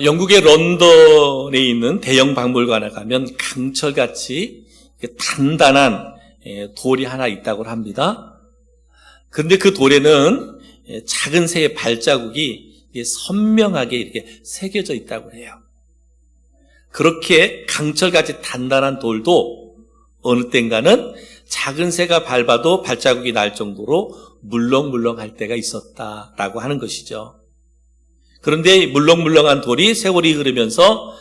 영국의 런던에 있는 대형 박물관에 가면 강철같이 단단한 돌이 하나 있다고 합니다. 그런데 그 돌에는 작은 새의 발자국이 선명하게 이렇게 새겨져 있다고 해요. 그렇게 강철같이 단단한 돌도 어느 땐가는 작은 새가 밟아도 발자국이 날 정도로 물렁물렁할 때가 있었다라고 하는 것이죠. 그런데 물렁물렁한 돌이 세월이 흐르면서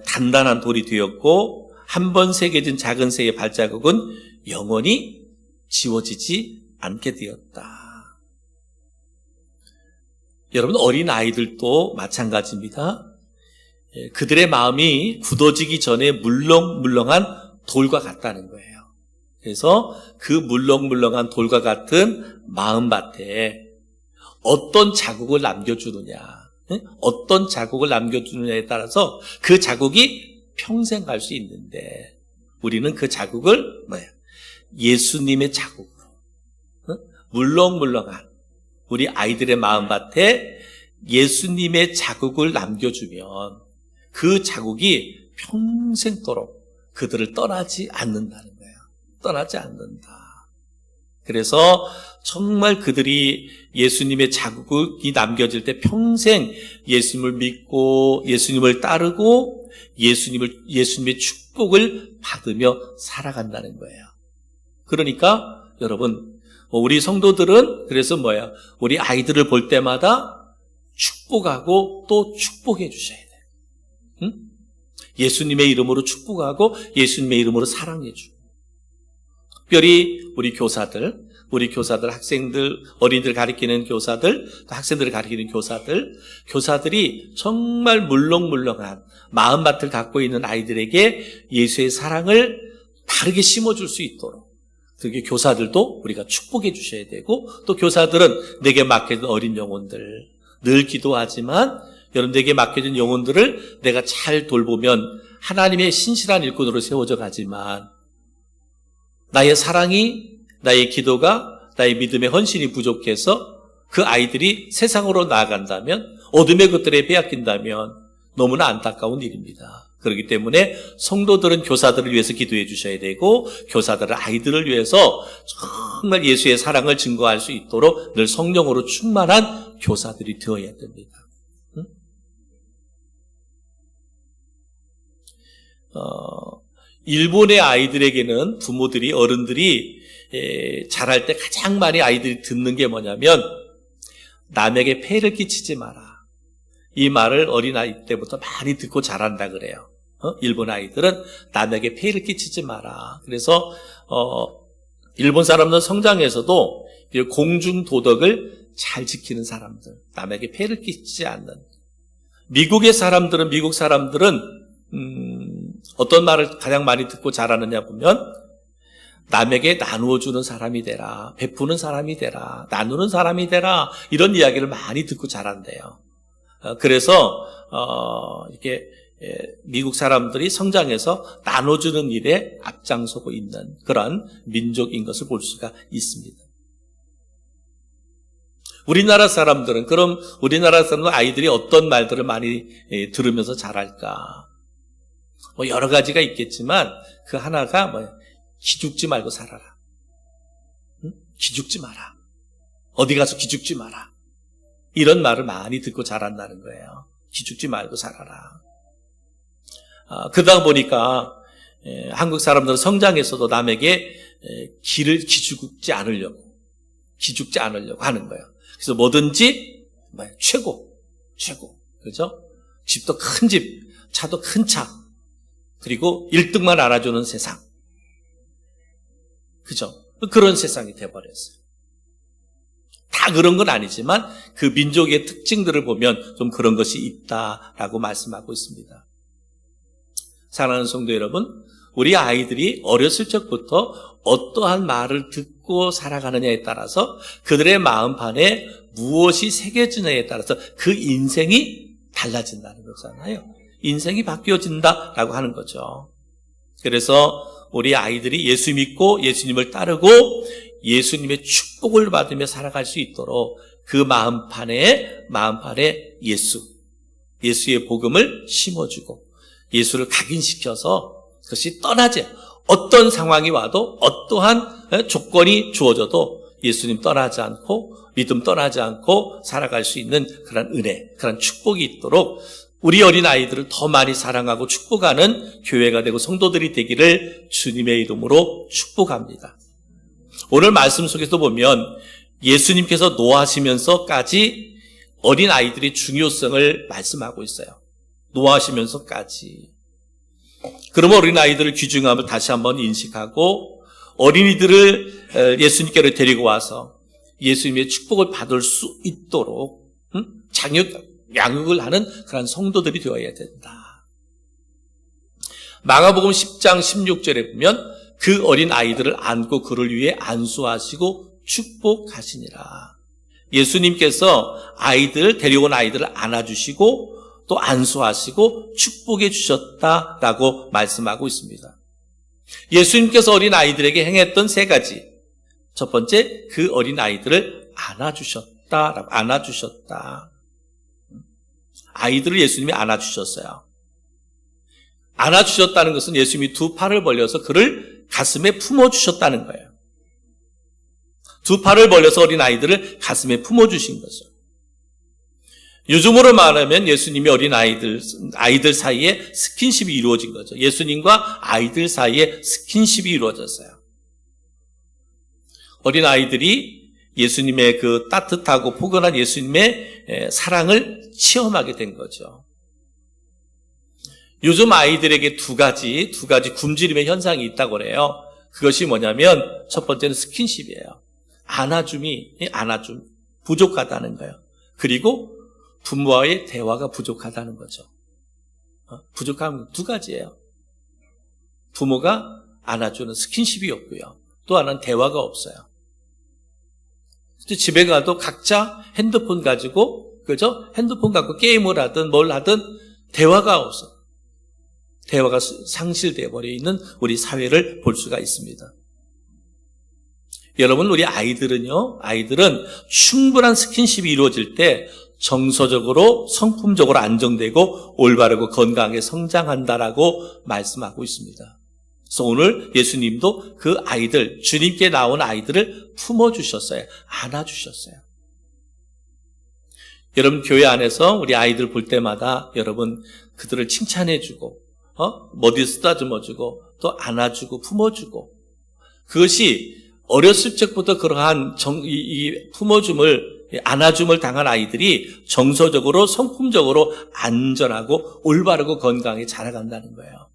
단단한 돌이 되었고, 한 번 새겨진 작은 새의 발자국은 영원히 지워지지 않게 되었다. 여러분, 어린 아이들도 마찬가지입니다. 그들의 마음이 굳어지기 전에 물렁물렁한 돌과 같다는 거예요. 그래서 그 물렁물렁한 돌과 같은 마음밭에 어떤 자국을 남겨주느냐, 어떤 자국을 남겨주느냐에 따라서 그 자국이 평생 갈 수 있는데, 우리는 그 자국을 예수님의 자국으로, 물렁물렁한 우리 아이들의 마음밭에 예수님의 자국을 남겨주면 그 자국이 평생도록 그들을 떠나지 않는다는 거예요. 떠나지 않는다. 그래서 정말 그들이 예수님의 자국이 남겨질 때 평생 예수님을 믿고 예수님을 따르고 예수님의 축복을 받으며 살아간다는 거예요. 그러니까 여러분, 우리 성도들은 그래서 우리 아이들을 볼 때마다 축복하고 또 축복해 주셔야 돼요. 응? 예수님의 이름으로 축복하고 예수님의 이름으로 사랑해 주고, 특별히 우리 교사들, 학생들, 어린이들 가르치는 교사들, 또 학생들을 가르치는 교사들이 정말 물렁물렁한 마음밭을 갖고 있는 아이들에게 예수의 사랑을 바르게 심어줄 수 있도록, 그렇게 교사들도 우리가 축복해 주셔야 되고, 또 교사들은 내게 맡겨진 어린 영혼들, 늘 기도하지만 여러분들에게 맡겨진 영혼들을 내가 잘 돌보면 하나님의 신실한 일꾼으로 세워져 가지만, 나의 사랑이, 나의 기도가, 나의 믿음의 헌신이 부족해서 그 아이들이 세상으로 나아간다면, 어둠의 것들에 빼앗긴다면 너무나 안타까운 일입니다. 그렇기 때문에 성도들은 교사들을 위해서 기도해 주셔야 되고, 교사들은 아이들을 위해서 정말 예수의 사랑을 증거할 수 있도록 늘 성령으로 충만한 교사들이 되어야 됩니다. 일본의 아이들에게는 부모들이, 어른들이 자랄 때 가장 많이 아이들이 듣는 게 뭐냐면, 남에게 폐를 끼치지 마라. 이 말을 어린아이 때부터 많이 듣고 자란다 그래요. 일본 아이들은 남에게 폐를 끼치지 마라. 그래서 일본 사람들 성장에서도 공중 도덕을 잘 지키는 사람들, 남에게 폐를 끼치지 않는. 미국 사람들은 어떤 말을 가장 많이 듣고 자라느냐 보면, 남에게 나누어주는 사람이 되라, 베푸는 사람이 되라, 나누는 사람이 되라, 이런 이야기를 많이 듣고 자란대요. 그래서 이렇게 미국 사람들이 성장해서 나눠주는 일에 앞장서고 있는 그런 민족인 것을 볼 수가 있습니다. 우리나라 사람들은 아이들이 어떤 말들을 많이 들으면서 자랄까? 여러 가지가 있겠지만 그 하나가 기죽지 말고 살아라. 기죽지 마라. 어디 가서 기죽지 마라. 이런 말을 많이 듣고 자란다는 거예요. 기죽지 말고 살아라. 그러다 보니까 한국 사람들은 성장에서도 남에게 기죽지 않으려고 하는 거예요. 그래서 뭐든지 최고. 그죠? 집도 큰 집, 차도 큰 차, 그리고 1등만 알아주는 세상. 그죠? 그런 세상이 돼버렸어요. 다 그런 건 아니지만 그 민족의 특징들을 보면 좀 그런 것이 있다라고 말씀하고 있습니다. 사랑하는 성도 여러분, 우리 아이들이 어렸을 적부터 어떠한 말을 듣고 살아가느냐에 따라서 그들의 마음판에 무엇이 새겨지느냐에 따라서 그 인생이 달라진다는 거잖아요. 인생이 바뀌어진다라고 하는 거죠. 그래서 우리 아이들이 예수 믿고 예수님을 따르고 예수님의 축복을 받으며 살아갈 수 있도록 그 마음판에 예수의 복음을 심어주고 예수를 각인시켜서 그것이 떠나지, 어떤 상황이 와도 어떠한 조건이 주어져도 예수님 떠나지 않고 믿음 떠나지 않고 살아갈 수 있는 그런 은혜, 그런 축복이 있도록 우리 어린아이들을 더 많이 사랑하고 축복하는 교회가 되고 성도들이 되기를 주님의 이름으로 축복합니다. 오늘 말씀 속에서 보면 예수님께서 노하시면서까지 어린아이들의 중요성을 말씀하고 있어요. 노하시면서까지. 그러면 어린아이들의 귀중함을 다시 한번 인식하고 어린이들을 예수님께로 데리고 와서 예수님의 축복을 받을 수 있도록 양육을 하는 그런 성도들이 되어야 된다. 마가복음 10장 16절에 보면 그 어린 아이들을 안고 그를 위해 안수하시고 축복하시니라. 예수님께서 데려온 아이들을 안아주시고 또 안수하시고 축복해 주셨다라고 말씀하고 있습니다. 예수님께서 어린 아이들에게 행했던 세 가지. 첫 번째, 그 어린 아이들을 안아주셨다. 아이들을 예수님이 안아주셨어요. 안아주셨다는 것은 예수님이 두 팔을 벌려서 그를 가슴에 품어주셨다는 거예요. 두 팔을 벌려서 어린 아이들을 가슴에 품어주신 거죠. 요즘으로 말하면 예수님이 어린 아이들 사이에 스킨십이 이루어진 거죠. 예수님과 아이들 사이에 스킨십이 이루어졌어요. 어린 아이들이 예수님의 그 따뜻하고 포근한 예수님의 사랑을 체험하게 된 거죠. 요즘 아이들에게 두 가지 굶주림의 현상이 있다고 그래요. 그것이 뭐냐면 첫 번째는 스킨십이에요. 안아줌 부족하다는 거예요. 그리고 부모와의 대화가 부족하다는 거죠. 부족함은 두 가지예요. 부모가 안아주는 스킨십이 없고요. 또 하나는 대화가 없어요. 집에 가도 각자 핸드폰 가지고, 그죠? 핸드폰 갖고 게임을 하든 뭘 하든 대화가 없어. 대화가 상실되어 버려 있는 우리 사회를 볼 수가 있습니다. 여러분, 우리 아이들은 충분한 스킨십이 이루어질 때 정서적으로, 성품적으로 안정되고 올바르고 건강하게 성장한다라고 말씀하고 있습니다. 그래서 오늘 예수님도 그 아이들, 주님께 나온 아이들을 품어주셨어요. 안아주셨어요. 여러분, 교회 안에서 우리 아이들 볼 때마다 여러분 그들을 칭찬해주고, 머리 쓰다듬어주고, 또 안아주고, 품어주고, 그것이 어렸을 적부터 그러한 안아줌을 당한 아이들이 정서적으로, 성품적으로 안전하고 올바르고 건강하게 자라간다는 거예요.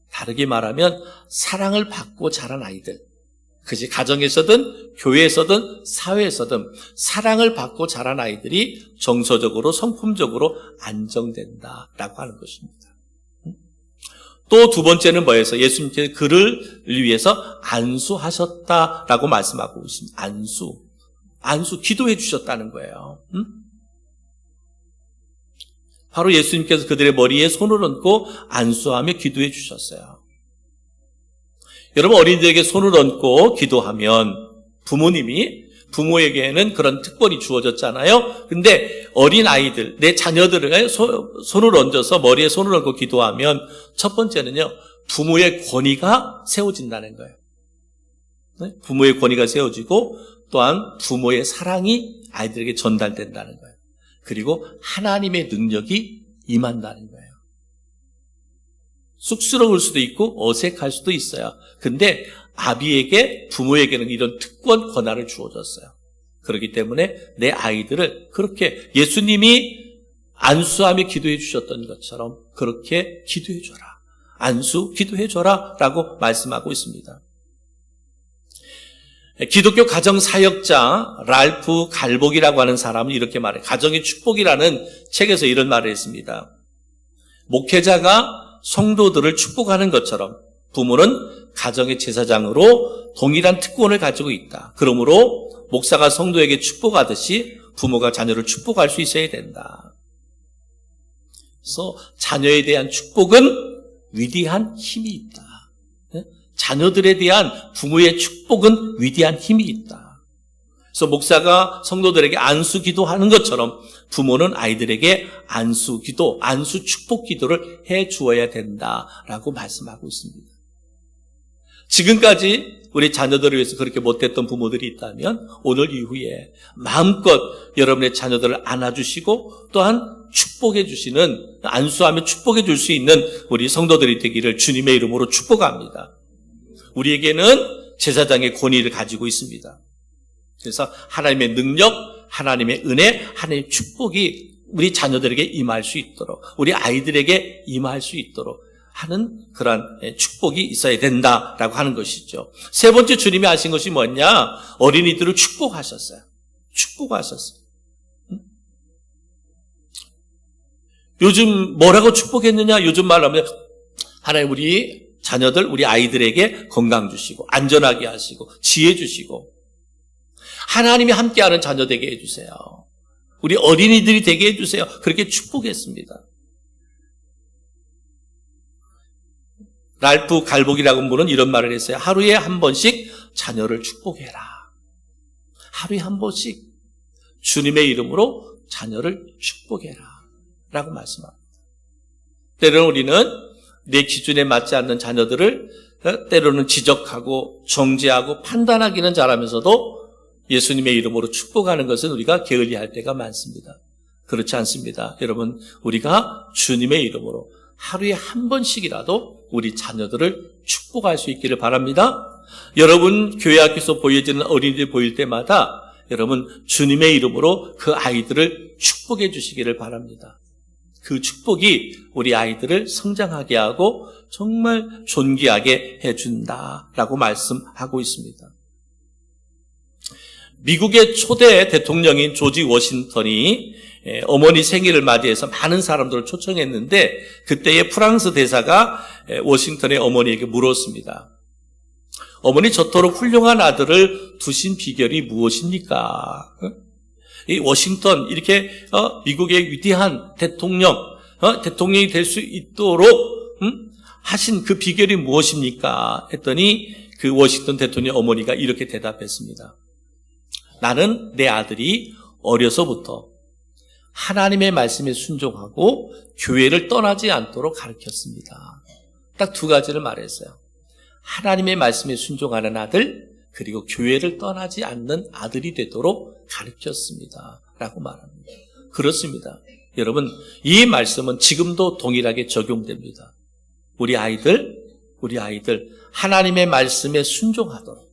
다르게 말하면 사랑을 받고 자란 아이들, 그것이 가정에서든 교회에서든 사회에서든 사랑을 받고 자란 아이들이 정서적으로, 성품적으로 안정된다라고 하는 것입니다. 또 두 번째는 뭐예요? 예수님께서 그를 위해서 안수하셨다라고 말씀하고 있습니다. 안수, 기도해 주셨다는 거예요. 바로 예수님께서 그들의 머리에 손을 얹고 안수하며 기도해 주셨어요. 여러분, 어린이들에게 손을 얹고 기도하면 부모에게는 그런 특권이 주어졌잖아요. 근데 어린 아이들, 내 자녀들에게 손을 얹어서 머리에 손을 얹고 기도하면 첫 번째는요, 부모의 권위가 세워진다는 거예요. 부모의 권위가 세워지고 또한 부모의 사랑이 아이들에게 전달된다는 거예요. 그리고 하나님의 능력이 임한다는 거예요. 쑥스러울 수도 있고 어색할 수도 있어요. 근데 부모에게는 이런 특권, 권한을 주어졌어요. 그렇기 때문에 내 아이들을 그렇게 예수님이 안수하며 기도해 주셨던 것처럼 그렇게 기도해 줘라. 기도해 줘라 라고 말씀하고 있습니다. 기독교 가정사역자 랄프 갈복이라고 하는 사람은 이렇게 말해요. 가정의 축복이라는 책에서 이런 말을 했습니다. 목회자가 성도들을 축복하는 것처럼 부모는 가정의 제사장으로 동일한 특권을 가지고 있다. 그러므로 목사가 성도에게 축복하듯이 부모가 자녀를 축복할 수 있어야 된다. 그래서 자녀에 대한 축복은 위대한 힘이 있다. 자녀들에 대한 부모의 축복은 위대한 힘이 있다. 그래서 목사가 성도들에게 안수 기도하는 것처럼 부모는 아이들에게 안수 기도, 안수 축복 기도를 해 주어야 된다라고 말씀하고 있습니다. 지금까지 우리 자녀들을 위해서 그렇게 못했던 부모들이 있다면 오늘 이후에 마음껏 여러분의 자녀들을 안아주시고 또한 축복해 주시는, 안수하며 축복해 줄 수 있는 우리 성도들이 되기를 주님의 이름으로 축복합니다. 우리에게는 제사장의 권위를 가지고 있습니다. 그래서 하나님의 능력, 하나님의 은혜, 하나님의 축복이 우리 자녀들에게 임할 수 있도록, 우리 아이들에게 임할 수 있도록 하는 그러한 축복이 있어야 된다라고 하는 것이죠. 세 번째 주님이 하신 것이 뭐냐? 어린이들을 축복하셨어요. 축복하셨어요. 요즘 뭐라고 축복했느냐? 요즘 말하면 하나님 우리 자녀들, 우리 아이들에게 건강 주시고 안전하게 하시고 지혜 주시고 하나님이 함께하는 자녀 되게 해주세요. 우리 어린이들이 되게 해주세요. 그렇게 축복했습니다. 랄프 갈복이라는 분은 이런 말을 했어요. 하루에 한 번씩 자녀를 축복해라. 하루에 한 번씩 주님의 이름으로 자녀를 축복해라 라고 말씀합니다. 때로는 우리는 내 기준에 맞지 않는 자녀들을 때로는 지적하고 정죄하고 판단하기는 잘하면서도 예수님의 이름으로 축복하는 것은 우리가 게을리할 때가 많습니다. 그렇지 않습니다. 여러분, 우리가 주님의 이름으로 하루에 한 번씩이라도 우리 자녀들을 축복할 수 있기를 바랍니다. 여러분 교회 학교에서 보여지는 어린이들 보일 때마다 여러분 주님의 이름으로 그 아이들을 축복해 주시기를 바랍니다. 그 축복이 우리 아이들을 성장하게 하고 정말 존귀하게 해준다라고 말씀하고 있습니다. 미국의 초대 대통령인 조지 워싱턴이 어머니 생일을 맞이해서 많은 사람들을 초청했는데 그때의 프랑스 대사가 워싱턴의 어머니에게 물었습니다. 어머니, 저토록 훌륭한 아들을 두신 비결이 무엇입니까? 이 워싱턴 이렇게 미국의 위대한 대통령이 될 수 있도록 하신 그 비결이 무엇입니까? 했더니 그 워싱턴 대통령 어머니가 이렇게 대답했습니다. 나는 내 아들이 어려서부터 하나님의 말씀에 순종하고 교회를 떠나지 않도록 가르쳤습니다. 딱 두 가지를 말했어요. 하나님의 말씀에 순종하는 아들, 그리고 교회를 떠나지 않는 아들이 되도록 가르쳤습니다. 라고 말합니다. 그렇습니다. 여러분, 이 말씀은 지금도 동일하게 적용됩니다. 우리 아이들 하나님의 말씀에 순종하도록,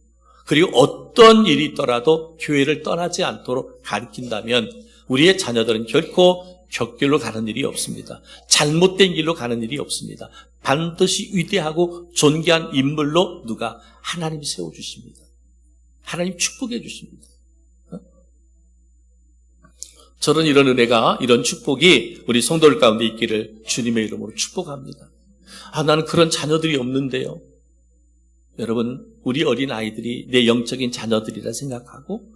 그리고 어떤 일이 있더라도 교회를 떠나지 않도록 가르친다면 우리의 자녀들은 결코 격길로 가는 일이 없습니다. 잘못된 길로 가는 일이 없습니다. 반드시 위대하고 존귀한 인물로 누가? 하나님이 세워주십니다. 하나님 축복해 주십니다. 저는 이런 은혜가, 이런 축복이 우리 성도들 가운데 있기를 주님의 이름으로 축복합니다. 나는 그런 자녀들이 없는데요. 여러분, 우리 어린 아이들이 내 영적인 자녀들이라 생각하고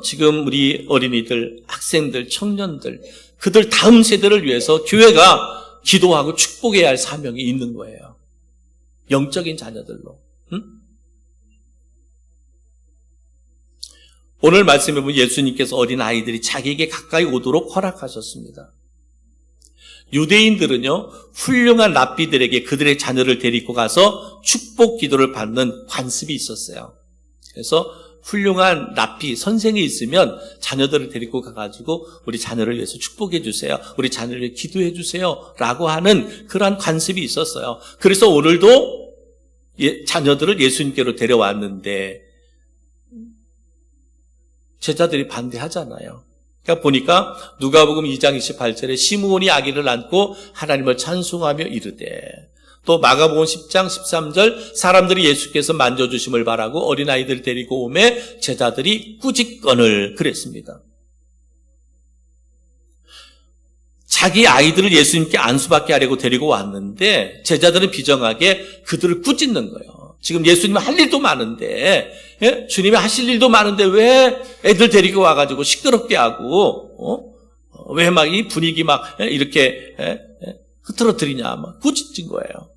지금 우리 어린이들, 학생들, 청년들, 그들 다음 세대를 위해서 교회가 기도하고 축복해야 할 사명이 있는 거예요. 영적인 자녀들로. 오늘 말씀에 보면 예수님께서 어린 아이들이 자기에게 가까이 오도록 허락하셨습니다. 유대인들은요, 훌륭한 랍비들에게 그들의 자녀를 데리고 가서 축복 기도를 받는 관습이 있었어요. 그래서 훌륭한 랍비, 선생이 있으면 자녀들을 데리고 가가지고 우리 자녀를 위해서 축복해 주세요. 우리 자녀를 위해 기도해 주세요. 라고 하는 그러한 관습이 있었어요. 그래서 오늘도 자녀들을 예수님께로 데려왔는데 제자들이 반대하잖아요. 그러니까 보니까 누가복음 2장 28절에 시므온이 아기를 안고 하나님을 찬송하며 이르되, 또 마가복음 10장 13절 사람들이 예수께서 만져주심을 바라고 어린아이들 데리고 오매 제자들이 꾸짖건을 그랬습니다. 자기 아이들을 예수님께 안수받게 하려고 데리고 왔는데 제자들은 비정하게 그들을 꾸짖는 거예요. 지금 예수님은 할 일도 많은데, 주님이 하실 일도 많은데 왜 애들 데리고 와가지고 시끄럽게 하고 왜 막 이 분위기 막 이렇게 흐트러뜨리냐, 막 꾸짖은 거예요.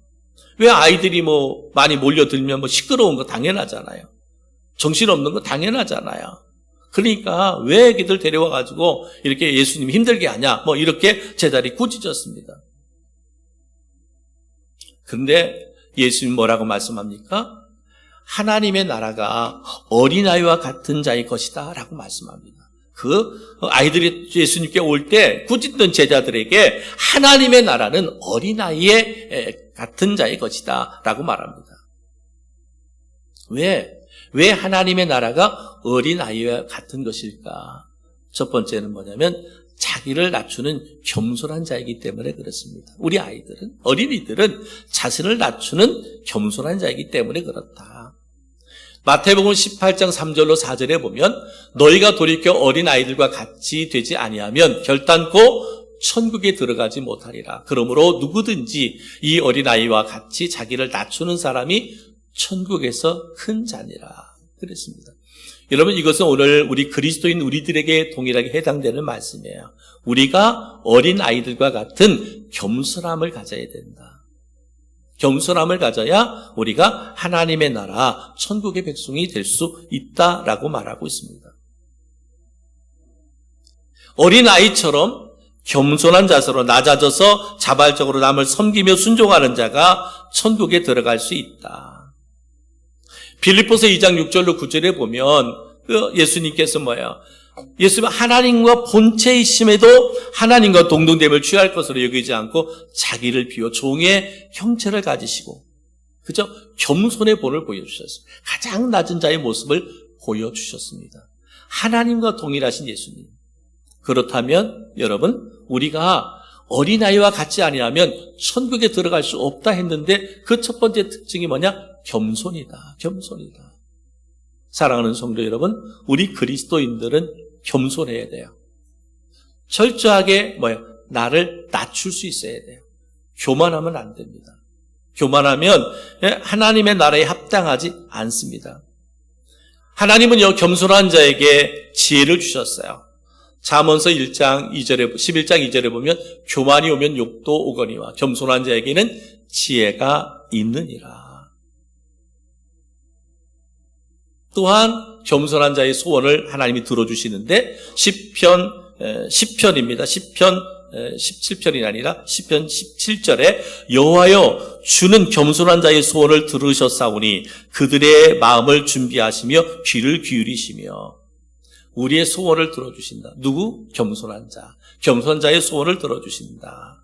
왜 아이들이 많이 몰려들면 시끄러운 거 당연하잖아요. 정신없는 거 당연하잖아요. 그러니까 왜 애기들 데려와가지고 이렇게 예수님 힘들게 하냐, 뭐 이렇게 제자들이 꾸짖었습니다. 그런데 예수님 뭐라고 말씀합니까? 하나님의 나라가 어린아이와 같은 자의 것이다 라고 말씀합니다. 그 아이들이 예수님께 올 때 꾸짖던 제자들에게 하나님의 나라는 어린아이의 같은 자의 것이다 라고 말합니다. 왜 하나님의 나라가 어린아이와 같은 것일까? 첫 번째는 뭐냐면 자기를 낮추는 겸손한 자이기 때문에 그렇습니다. 우리 아이들은, 어린이들은 자신을 낮추는 겸손한 자이기 때문에 그렇다. 마태복음 18장 3절로 4절에 보면 너희가 돌이켜 어린아이들과 같이 되지 아니하면 결단코 천국에 들어가지 못하리라. 그러므로 누구든지 이 어린아이와 같이 자기를 낮추는 사람이 천국에서 큰 자니라. 그랬습니다. 여러분, 이것은 오늘 우리 그리스도인 우리들에게 동일하게 해당되는 말씀이에요. 우리가 어린아이들과 같은 겸손함을 가져야 된다. 겸손함을 가져야 우리가 하나님의 나라, 천국의 백성이 될 수 있다라고 말하고 있습니다. 어린아이처럼 겸손한 자세로 낮아져서 자발적으로 남을 섬기며 순종하는 자가 천국에 들어갈 수 있다. 빌립보서 2장 6절로 9절에 보면 예수님께서 뭐예요? 예수님은 하나님과 본체이심에도 하나님과 동등됨을 취할 것으로 여기지 않고 자기를 비워 종의 형체를 가지시고, 그죠? 겸손의 본을 보여주셨어요. 가장 낮은 자의 모습을 보여주셨습니다. 하나님과 동일하신 예수님. 그렇다면 여러분, 우리가 어린아이와 같지 아니하면 천국에 들어갈 수 없다 했는데 그 첫 번째 특징이 뭐냐? 겸손이다. 겸손이다. 사랑하는 성도 여러분, 우리 그리스도인들은 겸손해야 돼요. 철저하게 나를 낮출 수 있어야 돼요. 교만하면 안 됩니다. 교만하면 하나님의 나라에 합당하지 않습니다. 하나님은요, 겸손한 자에게 지혜를 주셨어요. 잠언서 1장 2절에, 11장 2절에 보면 교만이 오면 욕도 오거니와 겸손한 자에게는 지혜가 있느니라. 또한 겸손한 자의 소원을 하나님이 들어주시는데 시편입니다. 시편 17편이 아니라 시편 17절에 여호와여 주는 겸손한 자의 소원을 들으셨사오니 그들의 마음을 준비하시며 귀를 기울이시며. 우리의 소원을 들어주신다. 누구? 겸손한 자. 겸손한 자의 소원을 들어주신다.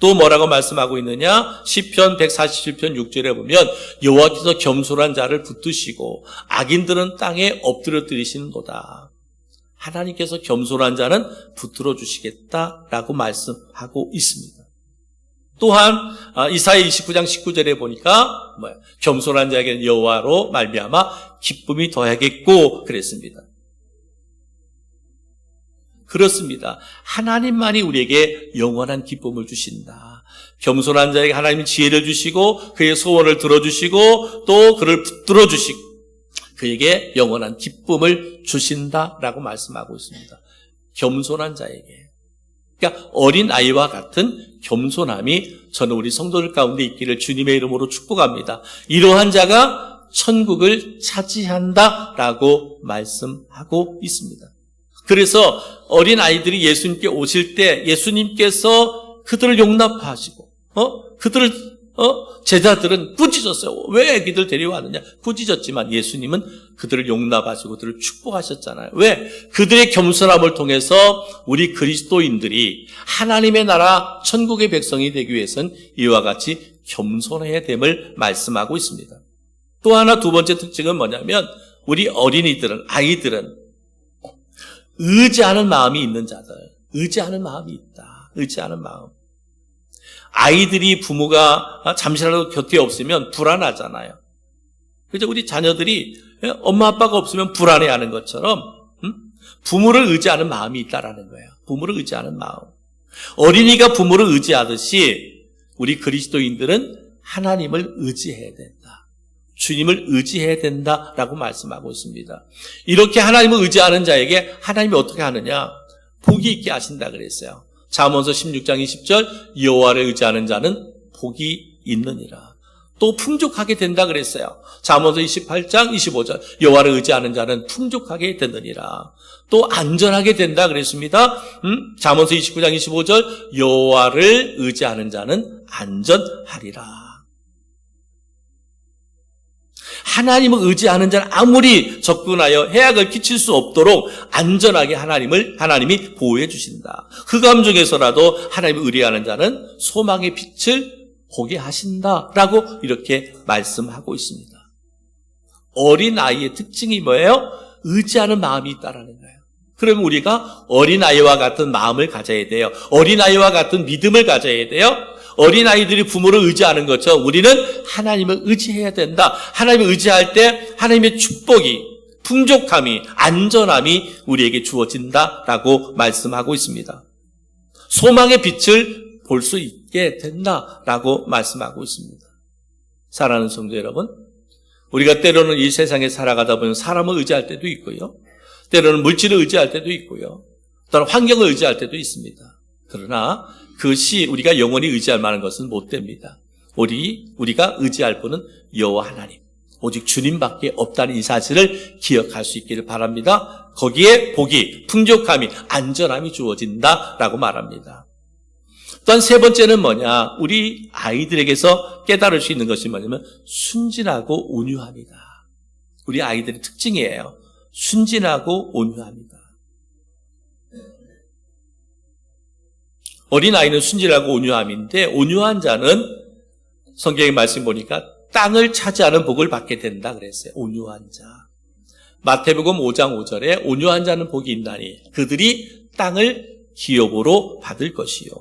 또 뭐라고 말씀하고 있느냐? 시편 147편 6절에 보면 여호와께서 겸손한 자를 붙드시고 악인들은 땅에 엎드려뜨리시는도다. 하나님께서 겸손한 자는 붙들어 주시겠다라고 말씀하고 있습니다. 또한 이사야 29장 19절에 보니까 겸손한 자에게는 여호와로 말미암아 기쁨이 더하겠고 그랬습니다. 그렇습니다. 하나님만이 우리에게 영원한 기쁨을 주신다. 겸손한 자에게 하나님이 지혜를 주시고 그의 소원을 들어주시고 또 그를 붙들어 주시고 그에게 영원한 기쁨을 주신다라고 말씀하고 있습니다. 겸손한 자에게. 그러니까 어린아이와 같은 겸손함이 저는 우리 성도들 가운데 있기를 주님의 이름으로 축복합니다. 이러한 자가 천국을 차지한다라고 말씀하고 있습니다. 그래서 어린아이들이 예수님께 오실 때 예수님께서 그들을 용납하시고 제자들은 꾸짖었어요. 왜 애기들 데려왔느냐? 꾸짖었지만 예수님은 그들을 용납하시고 그들을 축복하셨잖아요. 왜? 그들의 겸손함을 통해서 우리 그리스도인들이 하나님의 나라 천국의 백성이 되기 위해서는 이와 같이 겸손해야 됨을 말씀하고 있습니다. 또 하나 두 번째 특징은 뭐냐면 우리 어린이들은, 아이들은 의지하는 마음이 있는 자들. 의지하는 마음이 있다. 의지하는 마음. 아이들이 부모가 잠시라도 곁에 없으면 불안하잖아요. 그래서 우리 자녀들이 엄마 아빠가 없으면 불안해하는 것처럼 부모를 의지하는 마음이 있다라는 거예요. 부모를 의지하는 마음. 어린이가 부모를 의지하듯이 우리 그리스도인들은 하나님을 의지해야 된다. 주님을 의지해야 된다라고 말씀하고 있습니다. 이렇게 하나님을 의지하는 자에게 하나님이 어떻게 하느냐? 복이 있게 하신다 그랬어요. 잠언서 16장 20절 여호와를 의지하는 자는 복이 있느니라. 또 풍족하게 된다 그랬어요. 잠언서 28장 25절 여호와를 의지하는 자는 풍족하게 되느니라. 또 안전하게 된다 그랬습니다. 잠언서 29장 25절 여호와를 의지하는 자는 안전하리라. 하나님을 의지하는 자는 아무리 접근하여 해악을 끼칠 수 없도록 안전하게 하나님이 보호해 주신다. 흑암 중에서라도 하나님을 의뢰하는 자는 소망의 빛을 보게 하신다라고 이렇게 말씀하고 있습니다. 어린아이의 특징이 뭐예요? 의지하는 마음이 있다라는 거예요. 그러면 우리가 어린아이와 같은 마음을 가져야 돼요. 어린아이와 같은 믿음을 가져야 돼요. 어린아이들이 부모를 의지하는 것처럼 우리는 하나님을 의지해야 된다. 하나님을 의지할 때 하나님의 축복이, 풍족함이, 안전함이 우리에게 주어진다라고 말씀하고 있습니다. 소망의 빛을 볼 수 있게 된다라고 말씀하고 있습니다. 사랑하는 성도 여러분, 우리가 때로는 이 세상에 살아가다 보면 사람을 의지할 때도 있고요. 때로는 물질을 의지할 때도 있고요. 또는 환경을 의지할 때도 있습니다. 그러나 그것이 우리가 영원히 의지할 만한 것은 못 됩니다. 우리가 의지할 분은 여호와 하나님, 오직 주님밖에 없다는 이 사실을 기억할 수 있기를 바랍니다. 거기에 복이, 풍족함이, 안전함이 주어진다라고 말합니다. 또한 세 번째는 뭐냐? 우리 아이들에게서 깨달을 수 있는 것이 뭐냐면 순진하고 온유합니다. 우리 아이들의 특징이에요. 순진하고 온유합니다. 어린아이는 순진하고 온유함인데 온유한 자는 성경의 말씀 보니까 땅을 차지하는 복을 받게 된다 그랬어요. 온유한 자. 마태복음 5장 5절에 온유한 자는 복이 있나니 그들이 땅을 기업으로 받을 것이요.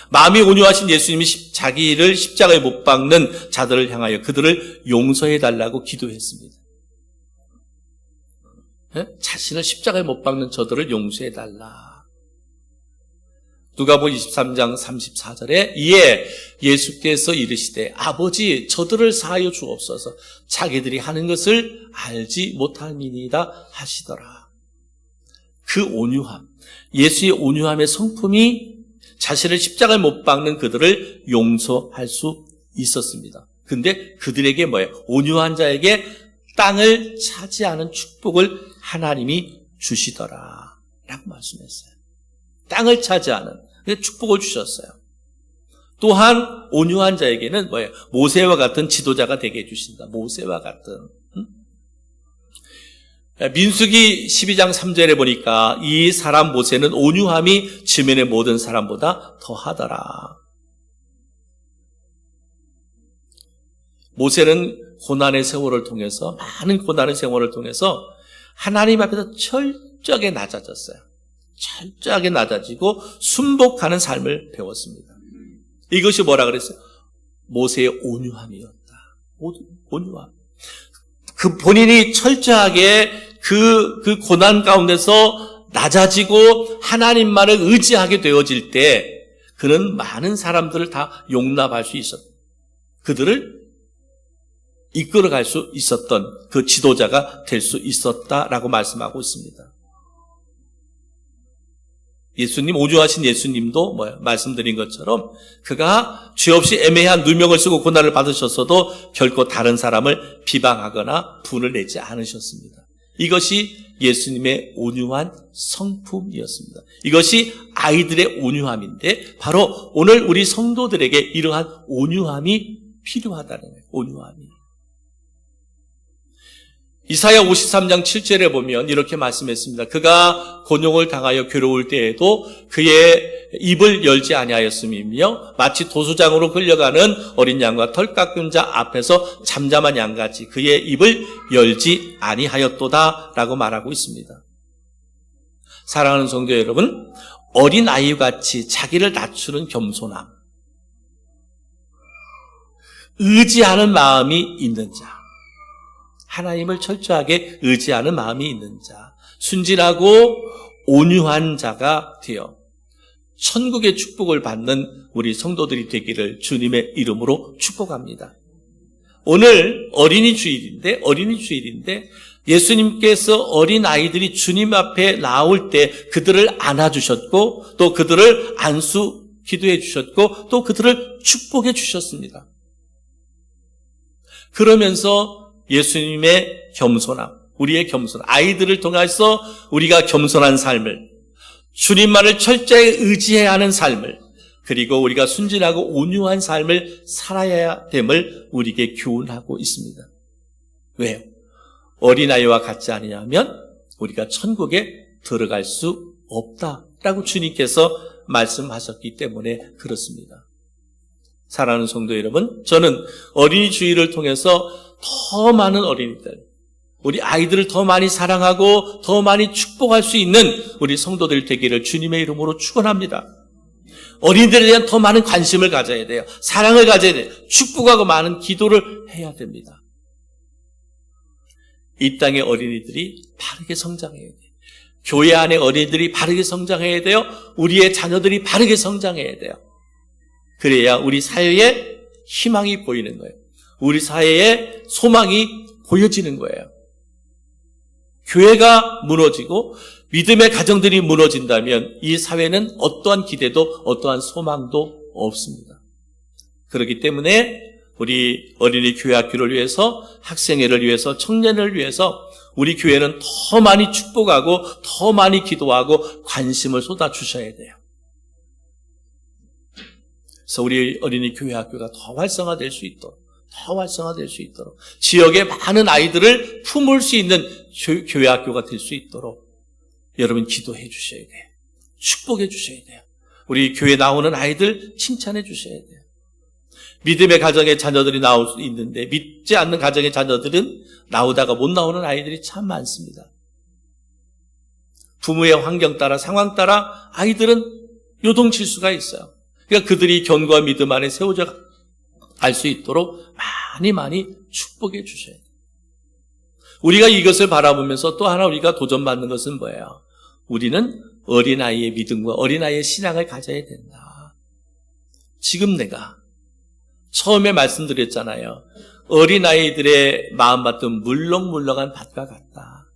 마음이 온유하신 예수님이 자기를 십자가에 못 박는 자들을 향하여 그들을 용서해달라고 기도했습니다. 자신을 십자가에 못 박는 저들을 용서해달라. 누가복음 23장 34절에 이에 예수께서 이르시되 아버지 저들을 사하여 주옵소서 자기들이 하는 것을 알지 못함이니이다 하시더라. 그 온유함, 예수의 온유함의 성품이 자신을 십자가에 못 박는 그들을 용서할 수 있었습니다. 근데 그들에게 뭐예요? 온유한 자에게 땅을 차지하는 축복을 하나님이 주시더라 라고 말씀했어요. 땅을 차지하는 축복을 주셨어요. 또한 온유한 자에게는 뭐예요? 모세와 같은 지도자가 되게 해주신다. 모세와 같은. 민수기 12장 3절에 보니까 이 사람 모세는 온유함이 지면의 모든 사람보다 더하더라. 모세는 고난의 세월을 통해서, 많은 고난의 세월을 통해서 하나님 앞에서 철저하게 낮아졌어요. 철저하게 낮아지고 순복하는 삶을 배웠습니다. 이것이 뭐라 그랬어요? 모세의 온유함이었다. 온유함. 그 본인이 철저하게 그 고난 가운데서 낮아지고 하나님만을 의지하게 되어질 때 그는 많은 사람들을 다 용납할 수 있었다. 그들을 이끌어갈 수 있었던 그 지도자가 될 수 있었다라고 말씀하고 있습니다. 예수님, 온유하신 예수님도 말씀드린 것처럼 그가 죄 없이 애매한 누명을 쓰고 고난을 받으셨어도 결코 다른 사람을 비방하거나 분을 내지 않으셨습니다. 이것이 예수님의 온유한 성품이었습니다. 이것이 아이들의 온유함인데 바로 오늘 우리 성도들에게 이러한 온유함이 필요하다는 거예요. 온유함이. 이사야 53장 7절에 보면 이렇게 말씀했습니다. 그가 곤욕을 당하여 괴로울 때에도 그의 입을 열지 아니하였음이며 마치 도수장으로 끌려가는 어린 양과 털 깎은 자 앞에서 잠잠한 양같이 그의 입을 열지 아니하였도다 라고 말하고 있습니다. 사랑하는 성도 여러분, 어린 아이같이 자기를 낮추는 겸손함, 의지하는 마음이 있는 자, 하나님을 철저하게 의지하는 마음이 있는 자, 순진하고 온유한 자가 되어 천국의 축복을 받는 우리 성도들이 되기를 주님의 이름으로 축복합니다. 오늘 어린이 주일인데 예수님께서 어린 아이들이 주님 앞에 나올 때 그들을 안아주셨고 또 그들을 안수 기도해 주셨고 또 그들을 축복해 주셨습니다. 그러면서 예수님의 겸손함, 우리의 겸손, 아이들을 통해서 우리가 겸손한 삶을, 주님만을 철저히 의지해야 하는 삶을, 그리고 우리가 순진하고 온유한 삶을 살아야 됨을 우리에게 교훈하고 있습니다. 왜요? 어린아이와 같지 않으냐면 우리가 천국에 들어갈 수 없다라고 주님께서 말씀하셨기 때문에 그렇습니다. 사랑하는 성도 여러분, 저는 어린이 주일을 통해서 더 많은 어린이들, 우리 아이들을 더 많이 사랑하고 더 많이 축복할 수 있는 우리 성도들 되기를 주님의 이름으로 축원합니다. 어린이들에 대한 더 많은 관심을 가져야 돼요. 사랑을 가져야 돼요. 축복하고 많은 기도를 해야 됩니다. 이 땅의 어린이들이 바르게 성장해야 돼요. 교회 안의 어린이들이 바르게 성장해야 돼요. 우리의 자녀들이 바르게 성장해야 돼요. 그래야 우리 사회에 희망이 보이는 거예요. 우리 사회에 소망이 보여지는 거예요. 교회가 무너지고 믿음의 가정들이 무너진다면 이 사회는 어떠한 기대도 어떠한 소망도 없습니다. 그렇기 때문에 우리 어린이 교회 학교를 위해서, 학생회를 위해서, 청년을 위해서 우리 교회는 더 많이 축복하고 더 많이 기도하고 관심을 쏟아주셔야 돼요. 그래서 우리 어린이 교회 학교가 더 활성화될 수 있도록, 지역의 많은 아이들을 품을 수 있는 교회 학교가 될 수 있도록 여러분 기도해 주셔야 돼요. 축복해 주셔야 돼요. 우리 교회 나오는 아이들 칭찬해 주셔야 돼요. 믿음의 가정의 자녀들이 나올 수 있는데 믿지 않는 가정의 자녀들은 나오다가 못 나오는 아이들이 참 많습니다. 부모의 환경 따라, 상황 따라 아이들은 요동칠 수가 있어요. 그러니까 그들이 견고한 믿음 안에 세워져 갈 수 있도록 많이 축복해 주셔야 돼요. 우리가 이것을 바라보면서 또 하나 우리가 도전받는 것은 뭐예요? 우리는 어린아이의 믿음과 어린아이의 신앙을 가져야 된다. 지금 내가 처음에 말씀드렸잖아요. 어린아이들의 마음밭은 물렁물렁한 밭과 같다.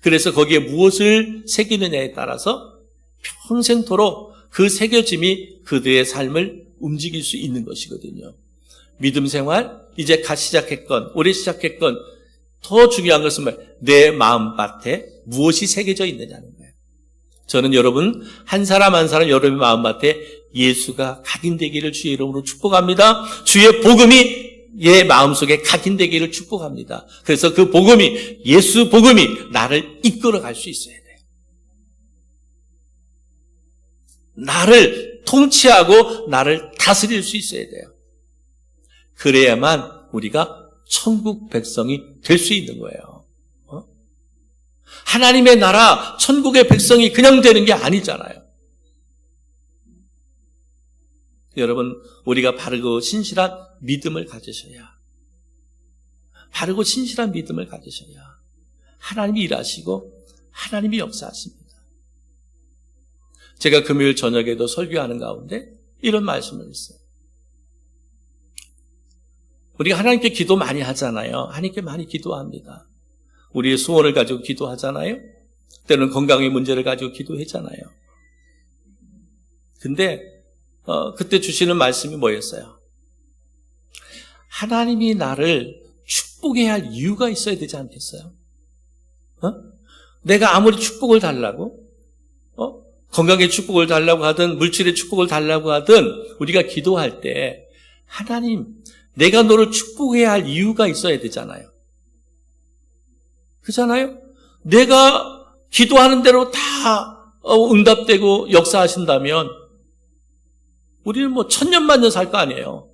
그래서 거기에 무엇을 새기느냐에 따라서 평생토록 그 새겨짐이 그들의 삶을 움직일 수 있는 것이거든요. 믿음 생활, 이제 갓 시작했건 올해 시작했건 더 중요한 것은 뭐예요? 내 마음밭에 무엇이 새겨져 있느냐는 거예요. 저는 여러분 한 사람 한 사람 여러분의 마음밭에 예수가 각인되기를 주의 이름으로 축복합니다. 주의 복음이 내 마음속에 각인되기를 축복합니다. 그래서 그 복음이, 예수 복음이 나를 이끌어 갈 수 있어야 돼요. 나를 통치하고 나를 다스릴 수 있어야 돼요. 그래야만 우리가 천국 백성이 될 수 있는 거예요. 하나님의 나라, 천국의 백성이 그냥 되는 게 아니잖아요. 여러분, 우리가 바르고 신실한 믿음을 가지셔야, 바르고 신실한 믿음을 가지셔야 하나님이 일하시고 하나님이 역사하십니다. 제가 금요일 저녁에도 설교하는 가운데 이런 말씀을 했어요. 우리가 하나님께 기도 많이 하잖아요. 하나님께 많이 기도합니다. 우리의 소원을 가지고 기도하잖아요. 때로는 건강의 문제를 가지고 기도하잖아요. 근데 그때 주시는 말씀이 뭐였어요? 하나님이 나를 축복해야 할 이유가 있어야 되지 않겠어요? 내가 아무리 축복을 달라고, 건강의 축복을 달라고 하든 물질의 축복을 달라고 하든 우리가 기도할 때 하나님, 내가 너를 축복해야 할 이유가 있어야 되잖아요. 그렇잖아요? 내가 기도하는 대로 다 응답되고 역사하신다면 우리는 뭐 천년만년 살 거 아니에요.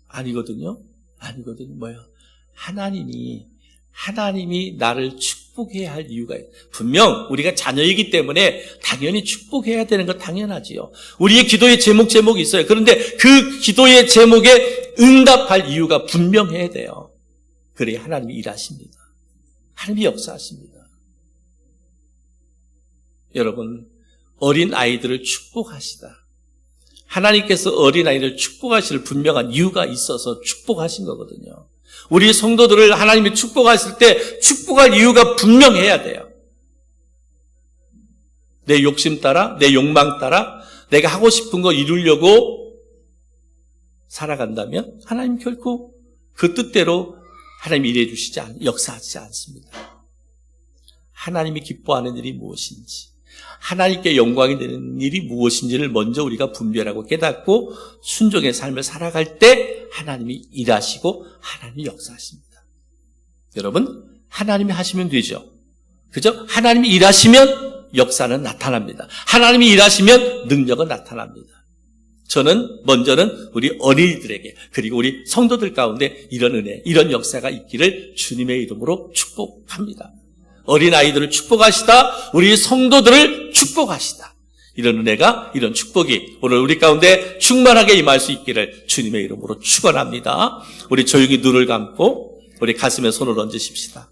아니거든요. 뭐예요? 하나님이 나를 축복해야 할 이유가 있어요. 분명 우리가 자녀이기 때문에 당연히 축복해야 되는 건 당연하지요. 우리의 기도의 제목이 있어요. 그런데 그 기도의 제목에 응답할 이유가 분명해야 돼요. 그래야 하나님이 일하십니다. 하나님이 역사하십니다. 여러분, 어린 아이들을 축복하시다. 하나님께서 어린 아이를 축복하실 분명한 이유가 있어서 축복하신 거거든요. 우리 성도들을 하나님이 축복하실 때 축복할 이유가 분명해야 돼요. 내 욕심 따라, 내 욕망 따라 내가 하고 싶은 거 이루려고 살아간다면 하나님 결코 그 뜻대로 하나님이 일해 주시지 역사하지 않습니다. 하나님이 기뻐하는 일이 무엇인지, 하나님께 영광이 되는 일이 무엇인지를 먼저 우리가 분별하고 깨닫고 순종의 삶을 살아갈 때 하나님이 일하시고 하나님이 역사하십니다. 여러분, 하나님이 하시면 되죠. 그죠? 하나님이 일하시면 역사는 나타납니다. 하나님이 일하시면 능력은 나타납니다. 저는 먼저는 우리 어린이들에게 그리고 우리 성도들 가운데 이런 은혜, 이런 역사가 있기를 주님의 이름으로 축복합니다. 어린아이들을 축복하시다, 우리 성도들을 축복하시다. 이런 은혜가, 이런 축복이 오늘 우리 가운데 충만하게 임할 수 있기를 주님의 이름으로 축원합니다. 우리 조용히 눈을 감고 우리 가슴에 손을 얹으십시다.